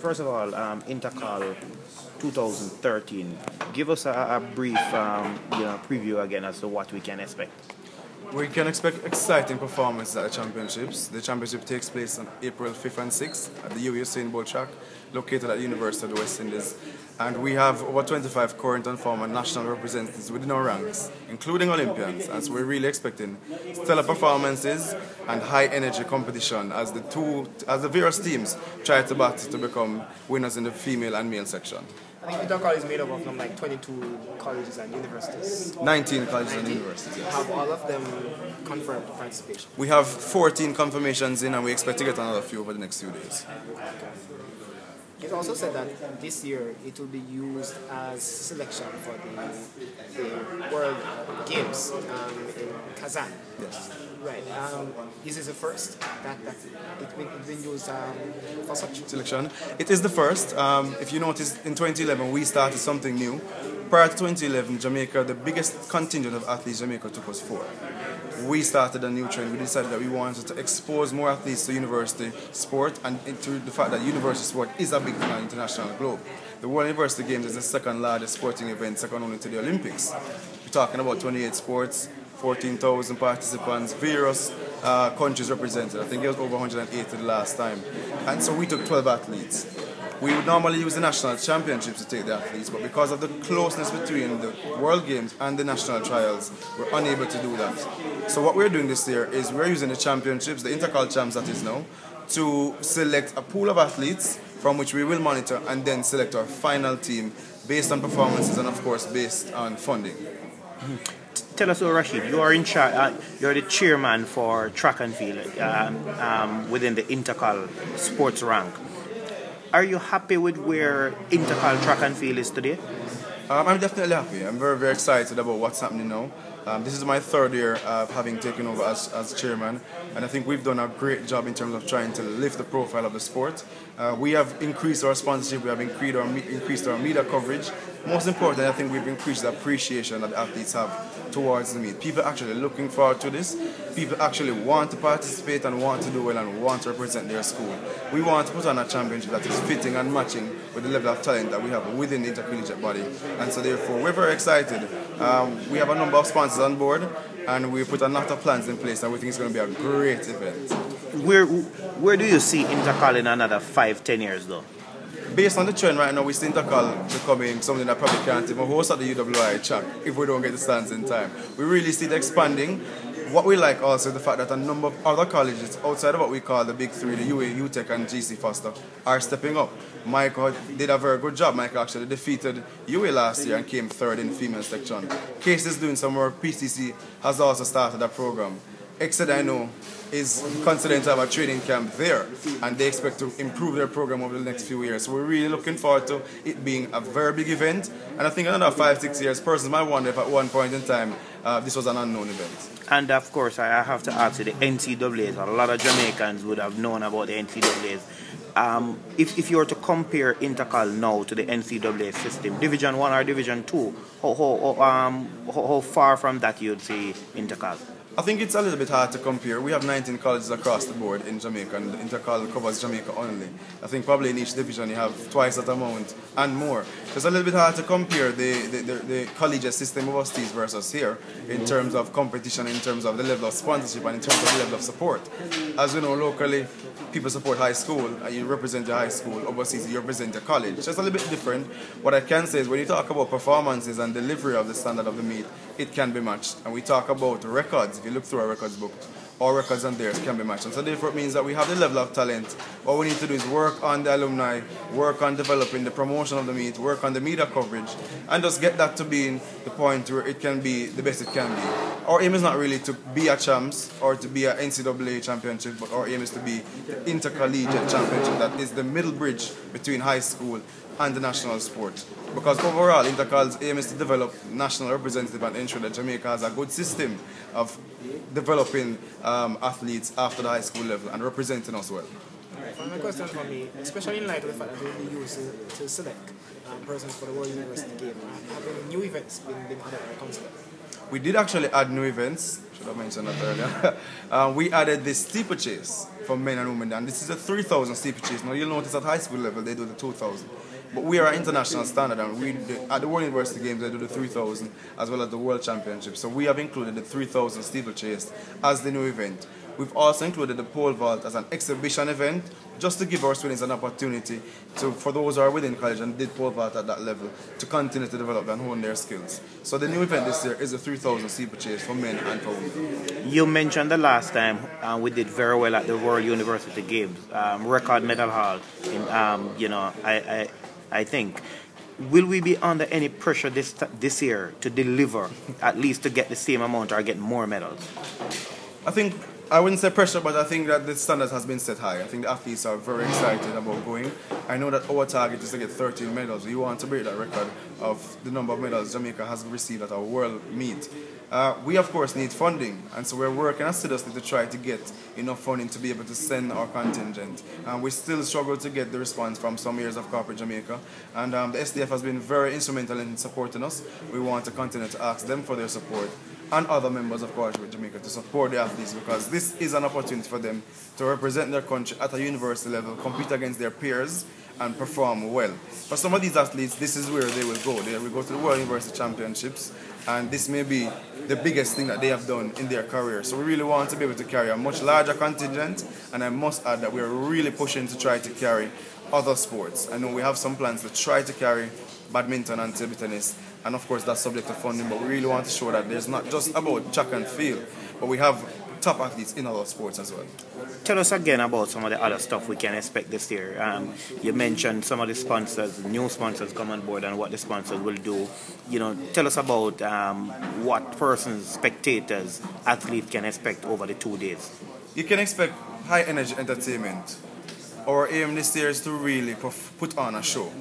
First of all, Inter-Col 2013. Give us a brief preview again as to what we can expect. We can expect exciting performances at the championships. The championship takes place on April 5th and 6th at the Usain Bolt track, located at the University of the West Indies. And we have over 25 current and former national representatives within our ranks, including Olympians. And so we're really expecting stellar performances and high energy competition as the various teams try to battle to become winners in the female and male section. I think Inter-Col is made up of 22 colleges and universities. 19 colleges and universities, yes. Have all of them confirmed participation? We have 14 confirmations in, and we expect to get another few over the next few days. It also said that this year it will be used as selection for the World Games in Kazan. Yes. Right. This is the first that it's been used for such selection. It is the first. If you notice, in 2011 we started something new. Prior to 2011, Jamaica, the biggest contingent of athletes Jamaica took was 4. We started a new trend. We decided that we wanted to expose more athletes to university sport and to the fact that university sport is a big thing on the international globe. The World University Games is the second largest sporting event, second only to the Olympics. We're talking about 28 sports, 14,000 participants, various countries represented. I think it was over 180 the last time. And so we took 12 athletes. We would normally use the national championships to take the athletes, but because of the closeness between the World Games and the national trials, we're unable to do that. So what we're doing this year is we're using the championships, the Inter-Col champs that is now, to select a pool of athletes from which we will monitor and then select our final team based on performances and of course based on funding. Tell us, Rashid, you are in charge. You're the chairman for track and field within the Inter-Col sports rank. Are you happy with where Inter-Col track and field is today? I'm definitely happy. I'm very, very excited about what's happening now. This is my 3rd year having taken over as chairman, and I think we've done a great job in terms of trying to lift the profile of the sport. We have increased our sponsorship, we have increased our media coverage. Most importantly, I think we've increased the appreciation that the athletes have towards the meet. People are actually looking forward to this. People actually want to participate and want to do well and want to represent their school. We want to put on a championship that is fitting and matching with the level of talent that we have within the intercollegiate body. And so therefore, we're very excited. We have a number of sponsors on board, and we put a lot of plans in place, and we think it's going to be a great event. Where do you see Inter-Col in another 5-10 years though? Based on the trend right now, we see Inter-Col becoming something that probably can't even host at the UWI track if we don't get the stands in time. We really see it expanding. What we like also is the fact that a number of other colleges outside of what we call the big 3, the UA, UTech and GC Foster, are stepping up. Michael did a very good job. Michael actually defeated UA last year and came 3rd in female section. Case is doing some work. PCC has also started a program. Exeter, I know, is considering to have a training camp there, and they expect to improve their program over the next few years. So we're really looking forward to it being a very big event, and I think another 5-6 years, persons might wonder if at one point in time this was an unknown event. And of course, I have to ask you, the NCAAs, a lot of Jamaicans would have known about the NCAAs. If you were to compare Inter-Col now to the NCAA system, Division 1 or Division 2, how far from that you'd say Inter-Col? I think it's a little bit hard to compare. We have 19 colleges across the board in Jamaica, and Inter-Col covers Jamaica only. I think probably in each division you have twice that amount and more. It's a little bit hard to compare the collegiate system overseas versus here in terms of competition, in terms of the level of sponsorship, and in terms of the level of support. As we know, locally, people support high school, and you represent your high school. Overseas, you represent your college. It's just a little bit different. What I can say is when you talk about performances and delivery of the standard of the meet, it can be matched. And we talk about records. If you look through our records book, our records and theirs can be matched. And so therefore it means that we have the level of talent. What we need to do is work on the alumni, work on developing the promotion of the meet, work on the media coverage, and just get that to being the point where it can be the best it can be. Our aim is not really to be a champs or to be an NCAA championship, but our aim is to be the intercollegiate championship that is the middle bridge between high school and the national sport. Because overall, Inter-Col's aim is to develop national representative and ensure that Jamaica has a good system of developing athletes after the high school level and representing us well. Final question for me, especially in light of the fact that we will be used to select persons for the World University Game, have new events been added or considered? We did actually add new events. Should have mentioned that earlier. We added the steeplechase for men and women, and this is a 3,000 steeplechase. Now you'll notice at high school level they do the 2,000, but we are an international standard, and at the World University Games they do the 3,000 as well as the World Championship. So we have included the 3,000 steeplechase as the new event. We've also included the pole vault as an exhibition event, just to give our students an opportunity to, for those who are within college and did pole vault at that level, to continue to develop and hone their skills. So the new event this year is the 3,000 steeplechase for men and for women. You mentioned the last time we did very well at the World University Games, record medal haul. I think. Will we be under any pressure this year to deliver, at least to get the same amount or get more medals? I wouldn't say pressure, but I think that the standards has been set high. I think the athletes are very excited about going. I know that our target is to get 13 medals. We want to break that record of the number of medals Jamaica has received at our world meet. We of course need funding, and so we're working assiduously to try to get enough funding to be able to send our contingent. We still struggle to get the response from some areas of corporate Jamaica, and the SDF has been very instrumental in supporting us. We want to continue to ask them for their support, and other members of Collegiate Jamaica to support the athletes, because this is an opportunity for them to represent their country at a university level, compete against their peers, and perform well. For some of these athletes, this is where they will go. They will go to the World University Championships, and this may be the biggest thing that they have done in their career. So we really want to be able to carry a much larger contingent, and I must add that we are really pushing to try to carry other sports. I know we have some plans to try to carry badminton and table tennis, and of course that's subject to funding, but we really want to show that there's not just about track and field, but we have top athletes in other sports as well. Tell us again about some of the other stuff we can expect this year. You mentioned some of the sponsors, new sponsors come on board, and what the sponsors will do. Tell us about what persons, spectators, athletes can expect over the 2 days. You can expect high energy entertainment. Our aim this year is to really put on a show.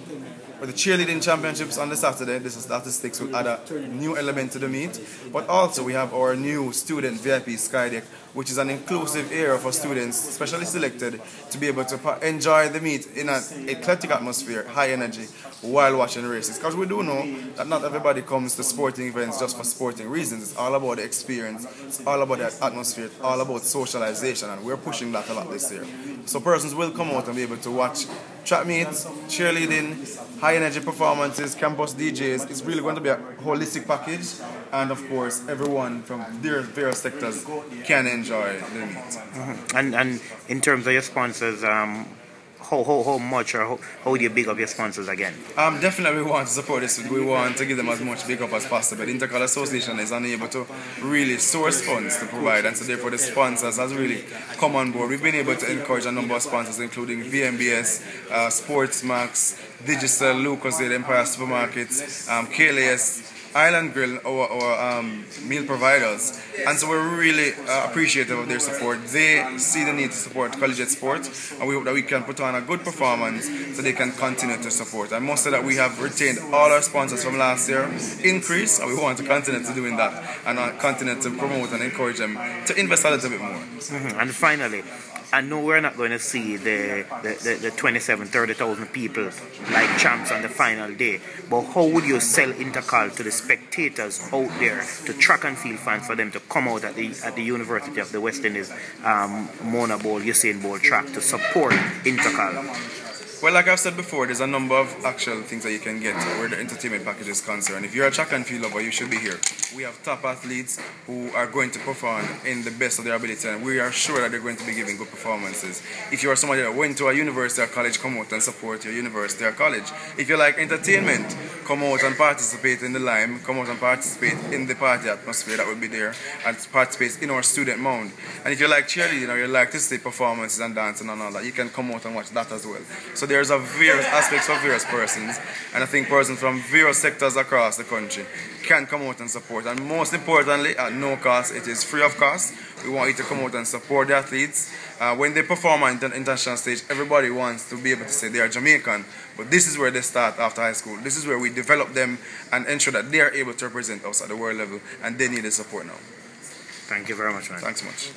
With the cheerleading championships on the Saturday, this is statistics will add a new element to the meet. But also we have our new student VIP Sky Deck, which is an inclusive area for students, specially selected, to be able to enjoy the meet in an eclectic atmosphere, high energy, while watching races. Because we do know that not everybody comes to sporting events just for sporting reasons. It's all about the experience, it's all about the atmosphere, it's all about socialization, and we're pushing that a lot this year. So persons will come out and be able to watch track meets, cheerleading, high energy performances, campus DJs. It's really going to be a holistic package, and of course everyone from their various sectors can enjoy the meet. Mm-hmm. And in terms of your sponsors, how much or how do you big up your sponsors again? Definitely we want to support this. We want to give them as much big up as possible. The Inter-Col Association is unable to really source funds to provide, and so therefore the sponsors has really come on board. We've been able to encourage a number of sponsors, including VMBS, Sportsmax, Digital, Lucozade, Empire Supermarkets, KLAS, Island Grill, our meal providers, and so we're really appreciative of their support. They see the need to support collegiate sport, and we hope that we can put on a good performance so they can continue to support. I must say that we have retained all our sponsors from last year, increase, and we want to continue to doing that, and continue to promote and encourage them to invest a little bit more. Mm-hmm. And finally, I know we're not going to see the 30,000 people like champs on the final day, but how would you sell InterCol to the spectators out there, to track and field fans, for them to come out at the University of the West Indies Mona Bowl, Usain Bowl track to support InterCol? Well, like I've said before, there's a number of actual things that you can get where the entertainment package is concerned. If you're a track and field lover, you should be here. We have top athletes who are going to perform in the best of their ability, and we are sure that they're going to be giving good performances. If you are somebody that went to a university or college, come out and support your university or college. If you like entertainment, come out and participate in the Lime, come out and participate in the party atmosphere that will be there, and participate in our student mound. And if you like cheerleading or you like to see performances and dancing and all that, you can come out and watch that as well. So there's various aspects for various persons, and I think persons from various sectors across the country can come out and support. And most importantly, at no cost, it is free of cost. We want you to come out and support the athletes. When they perform on the international stage, everybody wants to be able to say they are Jamaican, but this is where they start after high school. This is where we develop them and ensure that they are able to represent us at the world level, and they need the support now. Thank you very much, man. Thanks so much.